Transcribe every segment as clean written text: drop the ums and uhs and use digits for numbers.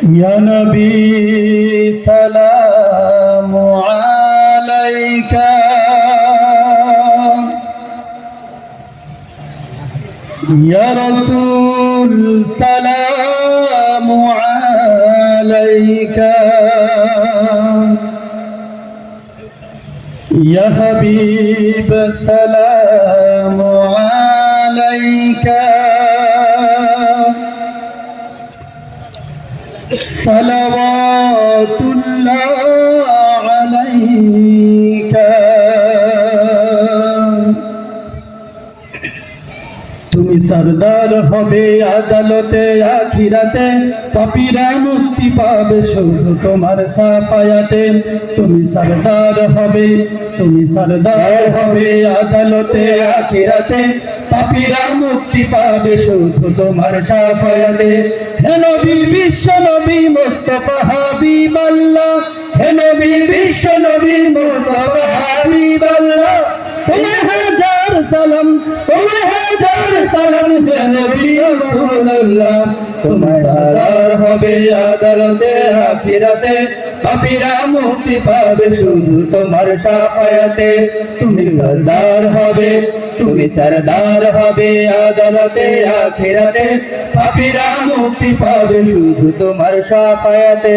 يا نبي سلام عليك يا رسول سلام عليك يا حبيب سلام عليك صلوات الله عليك তুমি সরদার হবে আদালতে আখিরাতে পাপীরা মুক্তি পাবে শুধু তোমার শাফায়াতে তুমি সরদার হবে আদালতে আখিরাতে পাপীরা মুক্তি পাবে শুধু তোমার শাফায়াতে হে নবী বিশ্ব নবী মুস্তাফা হাবিবাল্লাহ হে নবী বিশ্ব নবী মুস্তাফা হাবিবাল্লাহ তোমায় হাজার সালাম হে নবী রাসূলুল্লাহ তোমায় সরদার হবে আদালতে আখিরাতে পাপীরা মুক্তি পাবে শুধু তোমার শাফায়াতে তুমি সরদার হবে আদালতে আখিরাতে পাপীরা মুক্তি পাবে শুধু তোমার শাফায়াতে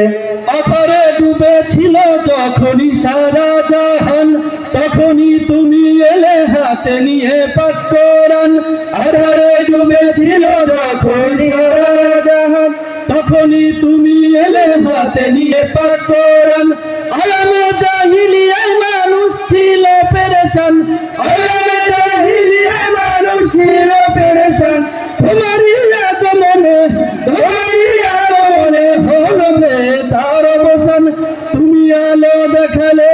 আখরে ডুবেছিল যখনই সারা জাহান তখনই তুমি এলে হাতে নিয়ে পাক কোরআন আধারে ডুবেছিল যখনই সারা জাহান তখনই তুমি এলে হাতে নিয়ে পাক কোরআন আলামে জাহিলিয়ায় মানুষ ছিল পেরেশান তোমারই আগমনে হলো তার অবসান তুমি আলো দেখালে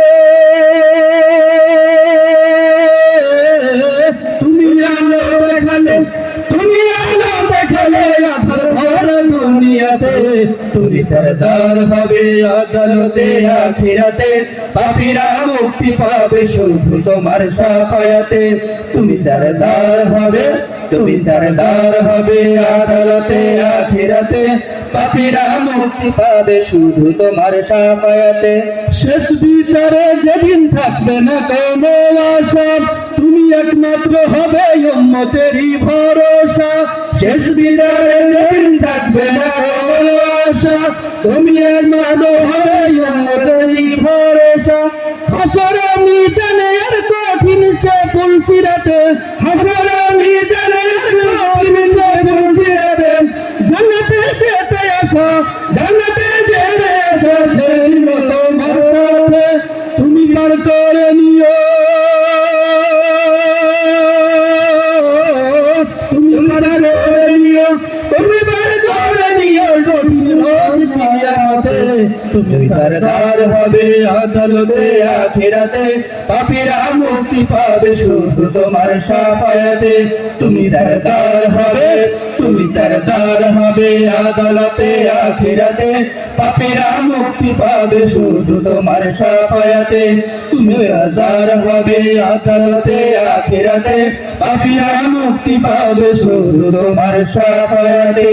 দুনিয়াতে তুমি সরদার হবে আদালতে আখিরাতে পাপীরা মুক্তি পাবে শুধু তোমার শাফায়াতে তুমি সরদার হবে আদালতে আখিরাতে পাপীরা মুক্তি পাবে শুধু তোমার শাফায়াতে শেষ বিচারে যেদিন থাকবে না কোনো আশা তুমি একমাত্র হবে উম্মতেরই ভরসা শেষ বিচারে যেদিন থাকবে না কোনো আশা তুমি একমাত্র হবে উম্মতেরই ভরসা হাসরে মিজানের কঠিন সে পুলসিরাতে হাসরে মিজানের কঠিন সে পুলসিরাতে জান্নাতে যেতে আসা সেই মতো মারসাতে তুমি পার করে নিও তুমি সরদার হবে আদালতে আখিরাতে পাপীরা মুক্তি পাবে শুধু তোমার শাফায়াতে তুমি সরদার হবে আদালতে আখিরাতে পাপীরা মুক্তি পাবে শুধু তোমার শাফায়াতে তুমি সরদার হবে আদালতে আখিরাতে পাপীরা মুক্তি পাবে শুধু তোমার শাফায়াতে